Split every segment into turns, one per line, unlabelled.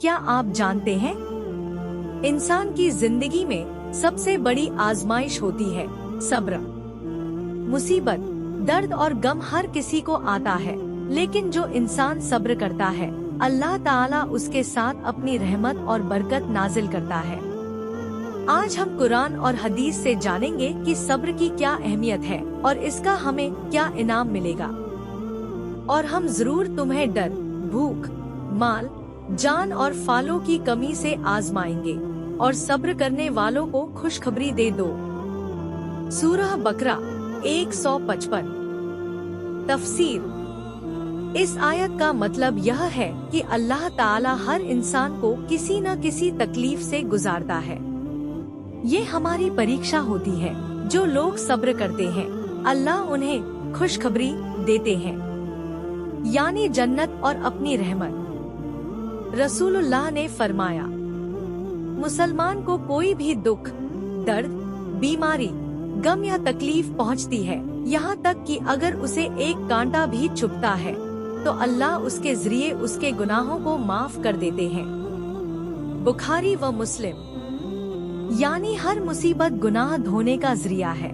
क्या आप जानते हैं, इंसान की जिंदगी में सबसे बड़ी आजमाइश होती है सब्र। मुसीबत, दर्द और गम हर किसी को आता है, लेकिन जो इंसान सब्र करता है, अल्लाह ताला उसके साथ अपनी रहमत और बरकत नाजिल करता है। आज हम कुरान और हदीस से जानेंगे कि सब्र की क्या अहमियत है और इसका हमें क्या इनाम मिलेगा। और हम जरूर तुम्हें डर, भूख, माल, जान और फालों की कमी से आजमाएंगे और सब्र करने वालों को खुशखबरी दे दो। सूरह बकरा 155। तफसीर। इस आयत का मतलब यह है कि अल्लाह ताला हर इंसान को किसी न किसी तकलीफ से गुजारता है। ये हमारी परीक्षा होती है। जो लोग सब्र करते हैं, अल्लाह उन्हें खुशखबरी देते हैं, यानी जन्नत और अपनी रहमत। रसूलुल्लाह ने फरमाया, मुसलमान को कोई भी दुख, दर्द, बीमारी, गम या तकलीफ पहुंचती है, यहाँ तक कि अगर उसे एक कांटा भी चुभता है, तो अल्लाह उसके जरिए उसके गुनाहों को माफ कर देते हैं। बुखारी व मुस्लिम। यानी हर मुसीबत गुनाह धोने का जरिया है।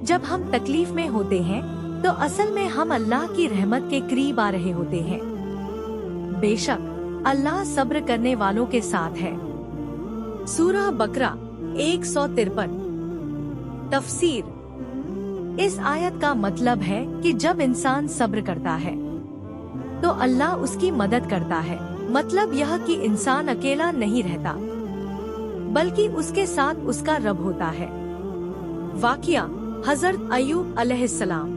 जब हम तकलीफ में होते हैं, तो असल में हम अल्लाह की रहमत के करीब आ रहे होते हैं। बेशक अल्लाह सब्र करने वालों के साथ है। सूरह बकरा 153। तफसीर। इस आयत का मतलब है कि जब इंसान सब्र करता है, तो अल्लाह उसकी मदद करता है। मतलब यह कि इंसान अकेला नहीं रहता, बल्कि उसके साथ उसका रब होता है। वाक़िया हजरत अय्यूब अलैहिस्सलाम।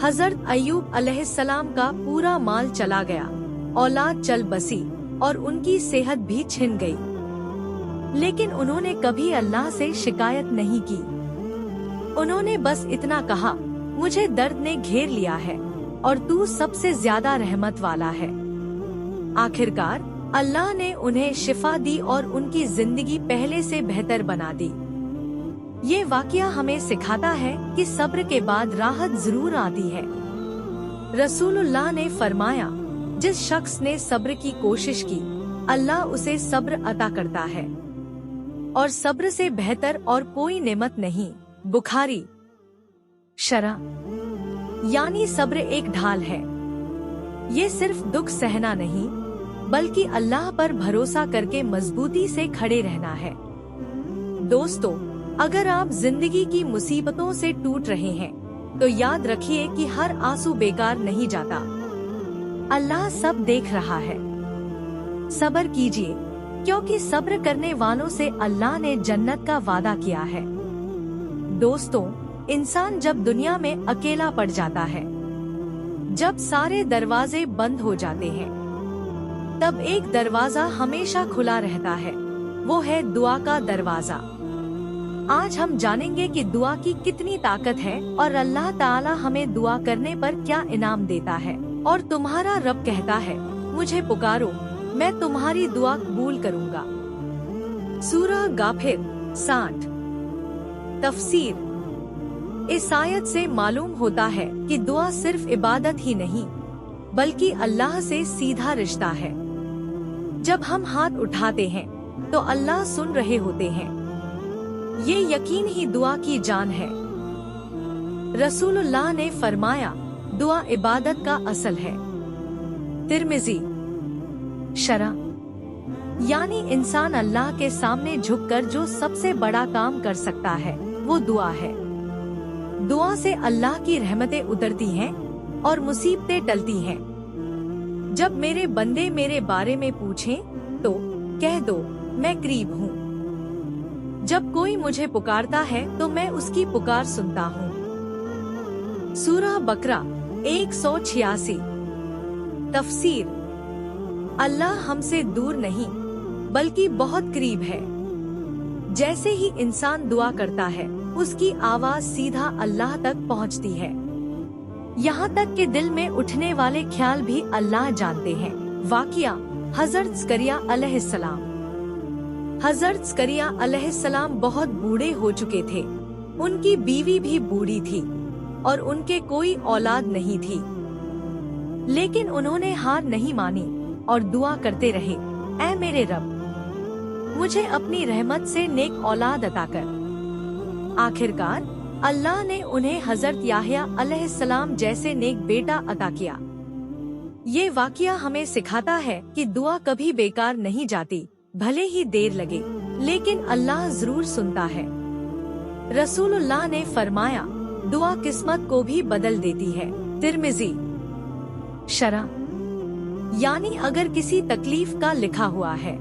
हजरत अय्यूब अलैहिस्सलाम का पूरा माल चला गया, औलाद चल बसी और उनकी सेहत भी छिन गई, लेकिन उन्होंने कभी अल्लाह से शिकायत नहीं की। उन्होंने बस इतना कहा, मुझे दर्द ने घेर लिया है और तू सबसे ज्यादा रहमत वाला है। आखिरकार अल्लाह ने उन्हें शिफा दी और उनकी जिंदगी पहले से बेहतर बना दी। ये वाकया हमें सिखाता है कि सब्र के बाद राहत जरूर आती है। रसूलुल्लाह ने फरमाया, जिस शख्स ने सब्र की कोशिश की, अल्लाह उसे सब्र अता करता है, और सब्र से बेहतर और कोई नेमत नहीं। बुखारी। शरा यानी सब्र एक ढाल है। ये सिर्फ दुख सहना नहीं, बल्कि अल्लाह पर भरोसा करके मजबूती से खड़े रहना है। दोस्तों, अगर आप जिंदगी की मुसीबतों से टूट रहे हैं, तो याद रखिए कि हर आंसू बेकार नहीं जाता। अल्लाह सब देख रहा है। सब्र कीजिए, क्योंकि सब्र करने वालों से अल्लाह ने जन्नत का वादा किया है। दोस्तों, इंसान जब दुनिया में अकेला पड़ जाता है, जब सारे दरवाजे बंद हो जाते हैं, तब एक दरवाजा हमेशा खुला रहता है। वो है दुआ का दरवाजा। आज हम जानेंगे कि दुआ की कितनी ताकत है और अल्लाह ताला हमें दुआ करने पर क्या इनाम देता है। और तुम्हारा रब कहता है, मुझे पुकारो, मैं तुम्हारी दुआ कबूल करूंगा। सूरह गाफिर 60। तफसीर। इस आयत से मालूम होता है कि दुआ सिर्फ इबादत ही नहीं, बल्कि अल्लाह से सीधा रिश्ता है। जब हम हाथ उठाते हैं, तो अल्लाह सुन रहे होते हैं। ये यकीन ही दुआ की जान है। रसूलुल्लाह ने फरमाया, दुआ इबादत का असल है। तिर्मिज़ी। शरा यानी इंसान अल्लाह के सामने झुककर जो सबसे बड़ा काम कर सकता है, वो दुआ है। दुआ से अल्लाह की रहमतें उतरती हैं और मुसीबतें टलती हैं। जब मेरे बंदे मेरे बारे में पूछें, तो कह दो, मैं करीब हूँ। जब कोई मुझे पुकारता है, तो मैं उसकी पुकार सुनता हूँ। सूरह बकरा 186। तफसीर। अल्लाह हमसे दूर नहीं, बल्कि बहुत करीब है। जैसे ही इंसान दुआ करता है, उसकी आवाज सीधा अल्लाह तक पहुंचती है। यहाँ तक कि दिल में उठने वाले ख्याल भी अल्लाह जानते हैं। वाक़िया हजरत ज़करिया अलैहिस्सलाम। हजरत ज़करिया अलैहिस्सलाम बहुत बूढ़े हो चुके थे। उनकी बीवी भी बूढ़ी थी और उनके कोई औलाद नहीं थी। लेकिन उन्होंने हार नहीं मानी और दुआ करते रहे, ऐ मेरे रब, मुझे अपनी रहमत से नेक औलाद अता कर। आखिरकार अल्लाह ने उन्हें हजरत याह्या अलैहिस्सलाम जैसे नेक बेटा अता किया। ये वाकया हमें सिखाता है कि दुआ कभी बेकार नहीं जाती, भले ही देर लगे, लेकिन अल्लाह जरूर सुनता है। रसूलुल्लाह ने फरमाया, दुआ किस्मत को भी बदल देती है। तिर्मिज़ी। शरह, यानी अगर किसी तकलीफ का लिखा हुआ है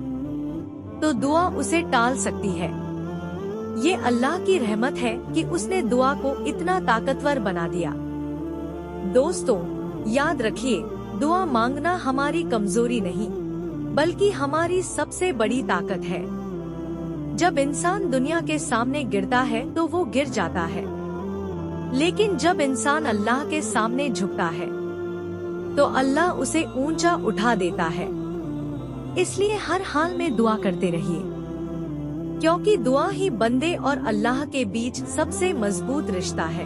तो दुआ उसे टाल सकती है। ये अल्लाह की रहमत है कि उसने दुआ को इतना ताकतवर बना दिया। दोस्तों, याद रखिए, दुआ मांगना हमारी कमजोरी नहीं, बल्कि हमारी सबसे बड़ी ताकत है। जब इंसान दुनिया के सामने गिरता है तो वो गिर जाता है, लेकिन जब इंसान अल्लाह के सामने झुकता है तो अल्लाह उसे ऊंचा उठा देता है। इसलिए हर हाल में दुआ करते रहिए, क्योंकि दुआ ही बंदे और अल्लाह के बीच सबसे मजबूत रिश्ता है।